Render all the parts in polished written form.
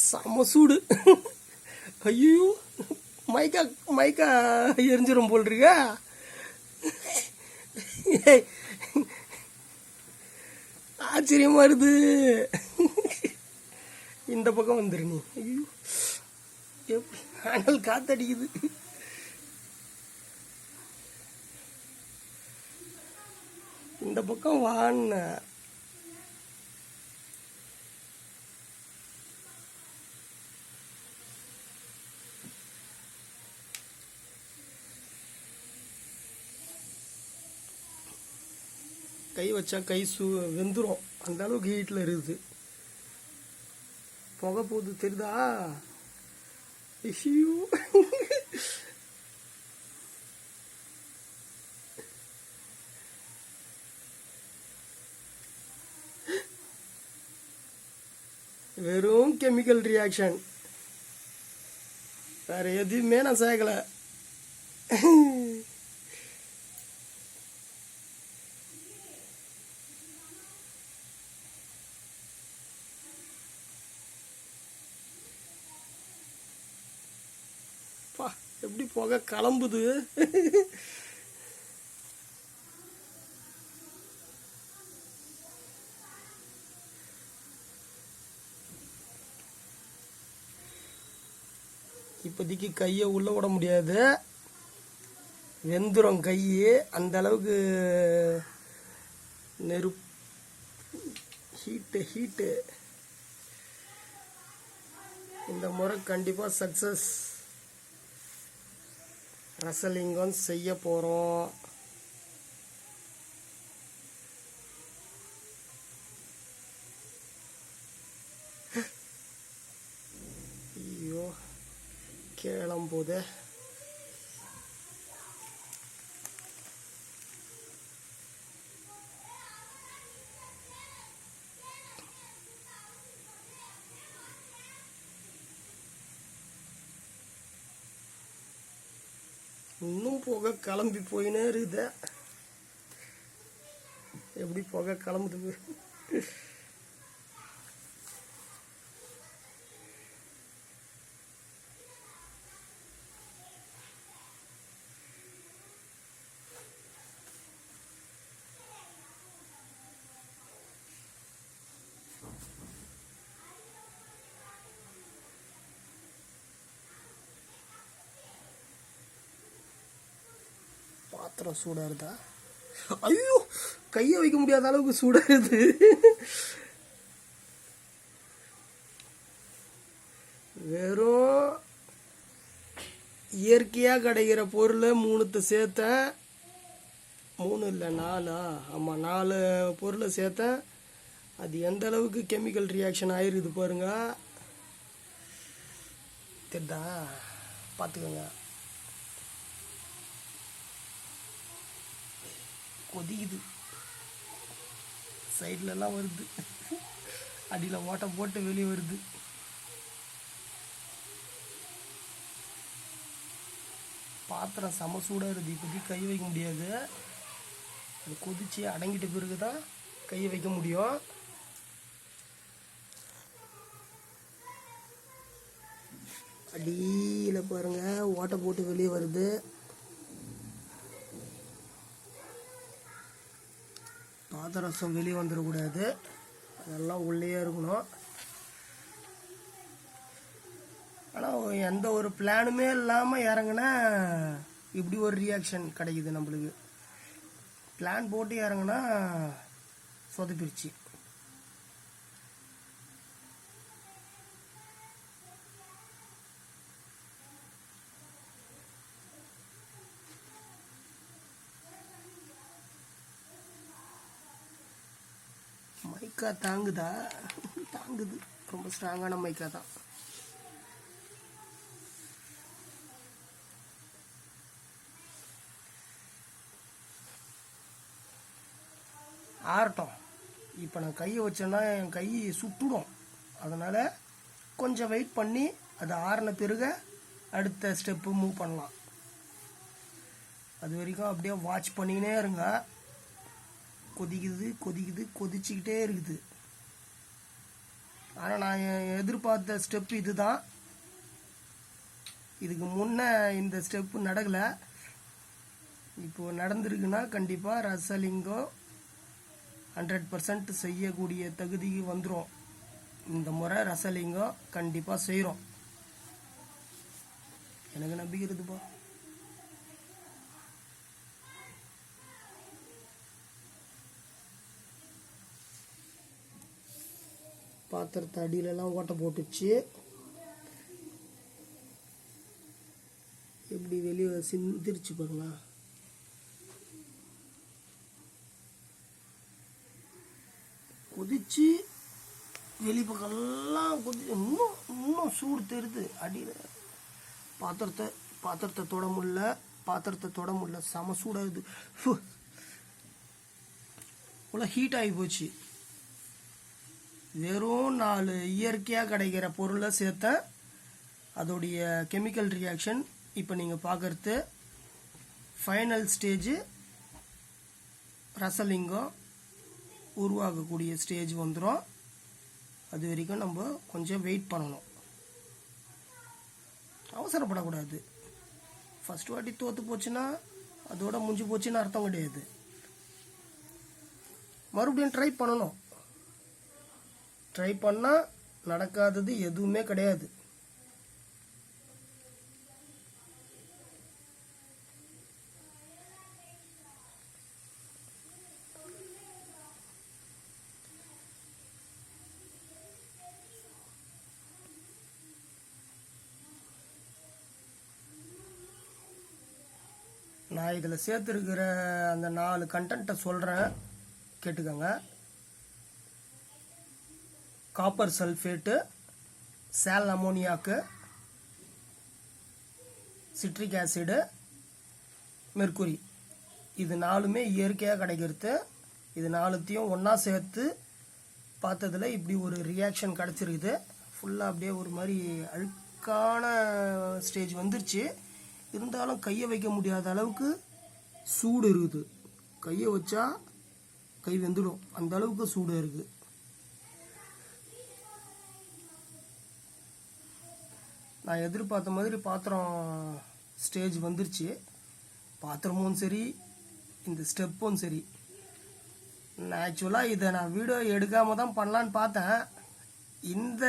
செம்ம சூடு. ஐயோ, மைக்கா மைக்கா எரிஞ்சிரும் போல் இருக்கா. ஆச்சரியமா இருது. இந்த பக்கம் வந்துரு நீ. ஐயோ, எப்படி அனல் காத்தடிக்குது. இந்த பக்கம் வான்ன. கை வச்சா கை வெந்துடும், அந்த அளவுக்கு ஹீட்டில் இருக்குது. புகை போகுது தெரியுதா? ஐயோ, வெறும் கெமிக்கல் ரியாக்ஷன், வேற எதுவுமே நான் சேர்க்கல. எப்படி புகை கிளம்புது. இப்போதைக்கு கையை உள்ள விட முடியாது, வெந்துடும் கை. அந்த அளவுக்கு நெருப்பு ஹீட்டு. இந்த முறை கண்டிப்பாக சக்ஸஸ். ரசலிங்கம் செய்ய போகிறோம். ஐயோ, கிளம்போது. இன்னும் புகை கிளம்பி போயினே இருக்குது. எப்படி புகை கிளம்புது. பாத்திரம் சூடாக இருந்தா, ஐயோ, கையை வைக்க முடியாத அளவுக்கு சூடாக இருக்குது. வெறும் இயற்கையாக கிடைக்கிற பொருளை 3 சேர்த்தேன். 3 இல்லை 4, ஆமாம் 4 பொருளை சேர்த்தேன். அது எந்த அளவுக்கு கெமிக்கல் ரியாக்ஷன் ஆயிருக்குது பாருங்க. தெரியுதா? பார்த்துக்கோங்க. கொதிக்குது, சைட்லலாம் வருது, அடியில் ஓட்டை போட்டு வெளியே வருது. பாத்திரம் செம சூடாக இருக்குது. இப்போதைக்கு கை வைக்க முடியாது, அது கொதிச்சு அடங்கிட்ட பிறகு தான் கை வைக்க முடியும். அடியில் பாருங்க, ஓட்டை போட்டு வெளியே வருது. பாதரசம் வெளியே வந்துடக்கூடாது, அதெல்லாம் உள்ளே இருக்கணும். ஆனால் எந்த ஒரு பிளானுமே இல்லாமல் இறங்குனா இப்படி ஒரு ரியாக்ஷன் கிடைக்குது நம்மளுக்கு. பிளான் போட்டு இறங்குனா சொதப்பிருச்சு. மைக்கா தாங்குதா? தாங்குது, ரொம்ப ஸ்ட்ராங்கான மைக்கா தான். ஆறட்டும். இப்போ நான் கையை வச்சேன்னா என் கை சுட்டுடும். அதனால் கொஞ்சம் வெயிட் பண்ணி அது ஆறின பிறகு அடுத்த ஸ்டெப்பு மூவ் பண்ணலாம். அது வரைக்கும் அப்படியே வாட்ச் பண்ணிக்கினே இருங்க. கொதிக்குது கொதிக்குது கொதிச்சுக்கிட்டே இருக்குது. ஆனால் நான் எதிர்பார்த்த ஸ்டெப்பு இது தான். இதுக்கு முன்னே இந்த ஸ்டெப்பு நடக்கலை. இப்போது நடந்திருக்குன்னா கண்டிப்பாக ரசலிங்கம் 100% செய்யக்கூடிய தகுதிக்கு வந்துடும். இந்த முறை ரசலிங்கம் கண்டிப்பாக செய்கிறோம், எனக்கு நம்பிக்கை இருக்குதுப்பா. பாத்திரத்தை அடியிலலாம் ஓட்டை போட்டுச்சு, எப்படி வெளியே சிந்திரிச்சு பாருங்களா. கொதிச்சு வெளி பக்கம்லாம் கொதிச்சு இன்னும் சூடு தெரியுது அடியில். பாத்திரத்தை தொட முடியல, செம சூடாகுது. இவ்வளோ ஹீட் ஆகி போச்சு. வெறும் 4 இயற்கையாக கிடைக்கிற பொருளை சேர்த்த அதோடைய கெமிக்கல் ரியாக்ஷன் இப்போ நீங்கள் பார்க்குறது ஃபைனல் ஸ்டேஜு. ரசலிங்கம் உருவாகக்கூடிய ஸ்டேஜ் வந்துடும். அது வரைக்கும் நம்ம கொஞ்சம் வெயிட் பண்ணணும், அவசரப்படக்கூடாது. ஃபஸ்ட் வாட்டி தோற்று போச்சுன்னா அதோட முடிஞ்சு போச்சுன்னு அர்த்தம் கிடையாது. மறுபடியும் ட்ரை பண்ணணும். ட்ரை பண்ணால் நடக்காதது எதுவுமே கிடையாது. நான் இதில் சேர்த்துருக்கிற அந்த 4 கண்டென்ட்டை சொல்கிறேன், கேட்டுக்கோங்க. காப்பர் சல்ஃபேட்டு, சால் அமோனியாக்கு, சிட்ரிக் ஆசிடு, மெர்க்குரி. இது 4மே இயற்கையாக கிடைக்கிறது. இது 4த்தையும் ஒன்றா சேர்த்து பார்த்ததில் இப்படி ஒரு ரியாக்ஷன் கிடச்சிருக்குது. ஃபுல்லாக அப்படியே ஒரு மாதிரி அழுக்கான ஸ்டேஜ் வந்துருச்சு. இருந்தாலும் கையை வைக்க முடியாத அளவுக்கு சூடு இருக்குது. கையை வச்சா கை வெந்துடும், அந்த அளவுக்கு சூடு இருக்குது. நான் எதிர்பார்த்த மாதிரி பாத்திரம் ஸ்டேஜ் வந்துருச்சு. பாத்திரமும் சரி, இந்த ஸ்டெப்பும் சரி. ஆக்சுவலாக இதை நான் வீடியோ எடுக்காமல் தான் பண்ணலான்னு பார்த்தேன். இந்த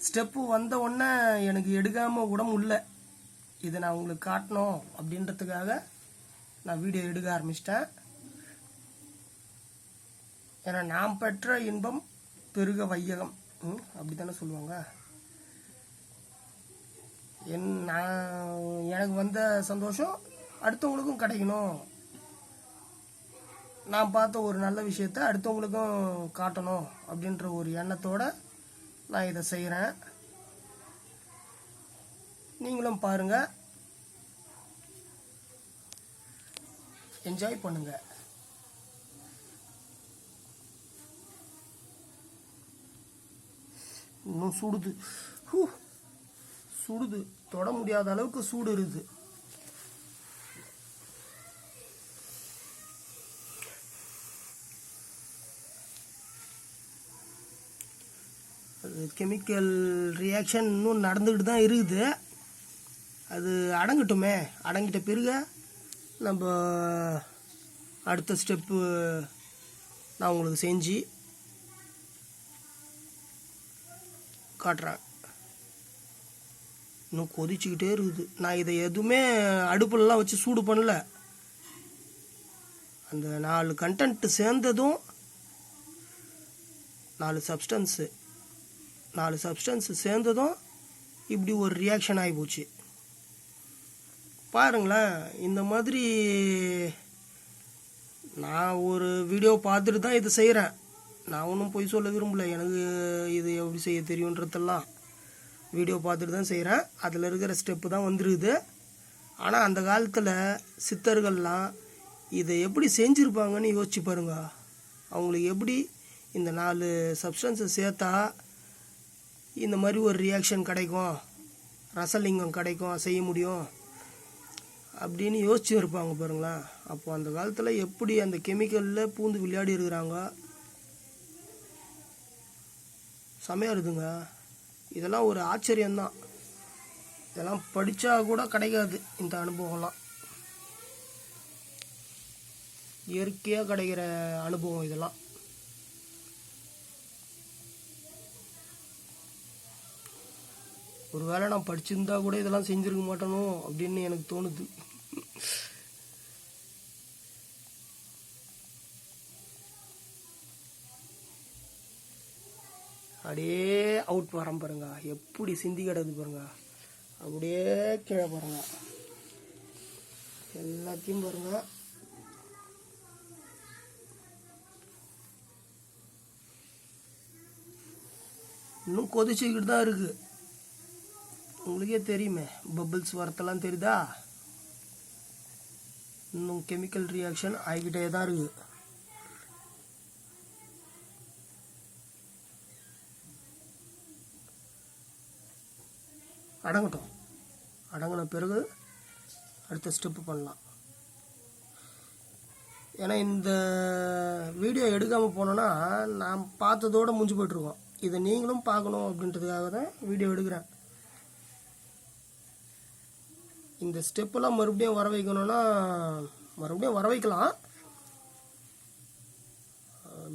ஸ்டெப்பு வந்த உடனே எனக்கு எடுக்காமல் விட முடியல. இதை நான் உங்களுக்கு காட்டணும் அப்படின்றதுக்காக நான் வீடியோ எடுக்க ஆரம்பிச்சிட்டேன். ஏன்னா நாம் பெற்ற இன்பம் பெருக வையகம், அப்படி தானே சொல்லுவாங்க. எனக்கு வந்த சந்தோஷம் அடுத்தவங்களுக்கும் கிடைக்கணும். நான் பார்த்த ஒரு நல்ல விஷயத்தை அடுத்தவங்களுக்கும் காட்டணும் அப்படின்ற ஒரு எண்ணத்தோடு நான் இதை செய்கிறேன். நீங்களும் பாருங்கள், என்ஜாய் பண்ணுங்க. இன்னும் சுடுது, சுடுது, தொட முடியாத அளவுக்கு சூடு இருக்குது. கெமிக்கல் ரியாக்ஷன் இன்னும் நடந்துக்கிட்டு தான் இருக்குது. அது அடங்கட்டுமே. அடங்கிட்ட பிறகு நம்ம அடுத்த ஸ்டெப்பு நான் உங்களுக்கு செஞ்சு காட்டுறேன். இன்னும் கொதிச்சுக்கிட்டே இருக்குது. நான் இதை எதுவுமே அடுப்புலலாம் வச்சு சூடு பண்ணல. அந்த 4 கண்டென்ட்டு சேர்ந்ததும் 4 சப்ஸ்டன்ஸு சேர்ந்ததும் இப்படி ஒரு ரியாக்ஷன் ஆகி போச்சு. பாருங்களேன், இந்த மாதிரி நான் ஒரு வீடியோ பார்த்துட்டு தான் இது செய்கிறேன். நான் ஒன்றும் பொய் சொல்ல விரும்பல. எனக்கு இது எப்படி செய்ய தெரியுன்றதெல்லாம் வீடியோ பார்த்துட்டு தான் செய்கிறேன். அதில் இருக்கிற ஸ்டெப்பு தான் வந்துருக்குது. ஆனால் அந்த காலத்தில் சித்தர்கள்லாம் இதை எப்படி செஞ்சுருப்பாங்கன்னு யோசிச்சு பாருங்க. அவங்களுக்கு எப்படி இந்த 4 சப்ஸ்டன்ஸை சேர்த்தா இந்த மாதிரி ஒரு ரியாக்ஷன் கிடைக்கும், ரசலிங்கம் கிடைக்கும், செய்ய முடியும் அப்படின்னு யோசிச்சு இருப்பாங்க பாருங்களேன். அப்போ அந்த காலத்தில் எப்படி அந்த கெமிக்கலில் பூந்து விளையாடி இருக்கிறாங்க. செமையாக இருக்குங்க. இதெல்லாம் ஒரு ஆச்சரியம்தான். இதெல்லாம் படித்தா கூட கிடைக்காது இந்த அனுபவம்லாம். இயற்கையாக கிடைக்கிற அனுபவம் இதெல்லாம். ஒருவேளை நான் படிச்சிருந்தா கூட இதெல்லாம் செஞ்சுருக்க மாட்டேனோ அப்படின்னு எனக்கு தோணுது. அப்படியே அவுட் வரம் பாருங்க, எப்படி சிந்தி கிடக்குது பாருங்க. அப்படியே கீழே பாருங்க, எல்லாத்தையும் பாருங்க. இன்னும் கொதிச்சுக்கிட்டு தான் இருக்கு. உங்களுக்கே தெரியுமே, பபிள்ஸ் வரத்தெல்லாம் தெரியுதா? இன்னும் கெமிக்கல் ரியாக்ஷன் ஆகிக்கிட்டே தான் இருக்கு. அடங்கட்டும். அடங்கின பிறகு அடுத்த ஸ்டெப்பு பண்ணலாம். ஏன்னா இந்த வீடியோ எடுக்காமல் போனோன்னா நான் பார்த்ததோடு முடிஞ்சு போய்ட்டுருக்கோம். இதை நீங்களும் பார்க்கணும் அப்படின்றதுக்காக தான் வீடியோ எடுக்கிறேன். இந்த ஸ்டெப்பெல்லாம் மறுபடியும் வர வைக்கணும்னா மறுபடியும் வர வைக்கலாம்.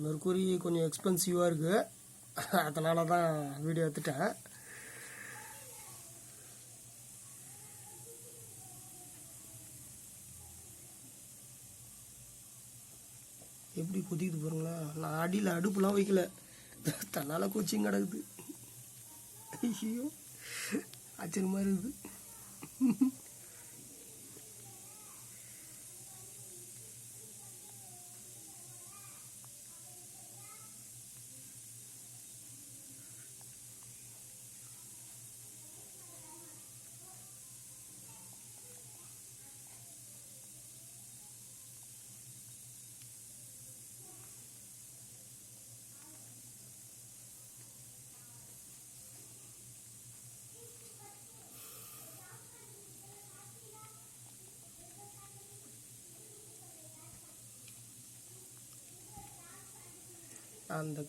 மெர்க்குரி கொஞ்சம் எக்ஸ்பென்சிவாக இருக்குது, அதனால தான் வீடியோ எடுத்துட்டேன். எப்படி கொதிக்குது பாருங்களா. நான் அடியில் அடுப்புலாம் வைக்கல, தன்னால் கொச்சிங் கிடக்குது. ஐயோ ஆச்சரியமா இருக்குது. அந்த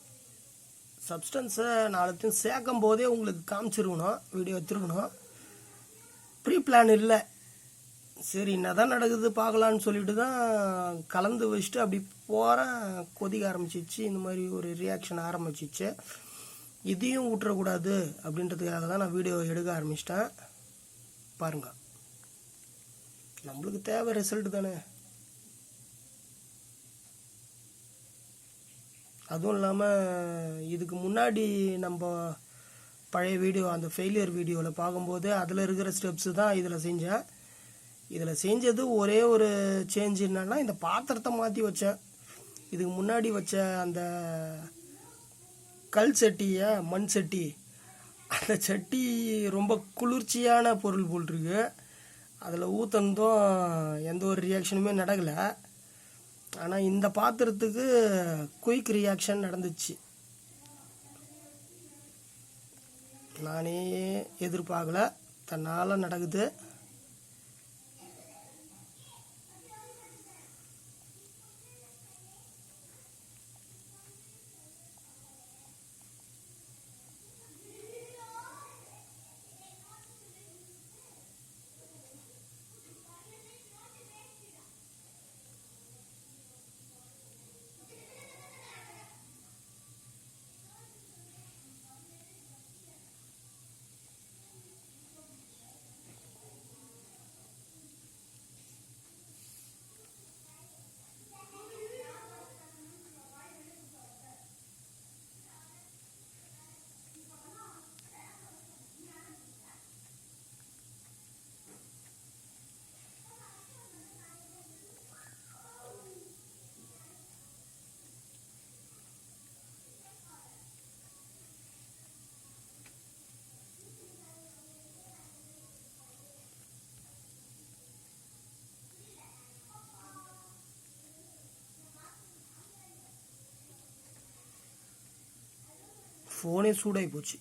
சப்ஸ்டன்ஸை நாளைக்கும் சேர்க்கும் போதே உங்களுக்கு காமிச்சிருக்கணும், வீடியோ எடுத்துருக்கணும். ப்ரீ பிளான் இல்லை. சரி என்ன தான் நடக்குது பார்க்கலான்னு சொல்லிட்டு தான் கலந்து வச்சுட்டு அப்படி போகிறேன். கொதிக்க ஆரம்பிச்சிச்சு, இந்த மாதிரி ஒரு ரியாக்ஷன் ஆரம்பிச்சிச்சு. இதையும் விட்டுறக்கூடாது அப்படின்றதுக்காக தான் நான் வீடியோ எடுக்க ஆரம்பிச்சிட்டேன். பாருங்கள், நம்மளுக்கு தேவை ரிசல்ட் தானே. அதுவும் இல்லாமல் இதுக்கு முன்னாடி நம்ம பழைய வீடியோ, அந்த ஃபெயிலியர் வீடியோவில் பார்க்கும்போது அதில் இருக்கிற ஸ்டெப்ஸு தான் இதில் செஞ்சேன். இதில் செஞ்சது ஒரே ஒரு சேஞ்ச் என்னன்னா, இந்த பாத்திரத்தை மாற்றி வச்சேன். இதுக்கு முன்னாடி வச்ச அந்த கல் சட்டியை, மண் சட்டி, அந்த சட்டி ரொம்ப குளிர்ச்சியான பொருள் போல் இருக்கு. அதில் ஊற்றுனதும் எந்த ஒரு ரியாக்ஷனுமே நடக்கலை. ஆனால் இந்த பாத்திரத்துக்கு குயிக் ரியாக்ஷன் நடந்துச்சு. நானே எதிர்பார்க்கல, தன்னால் நடக்குது. ஃபோனே சூடாகி போச்சு.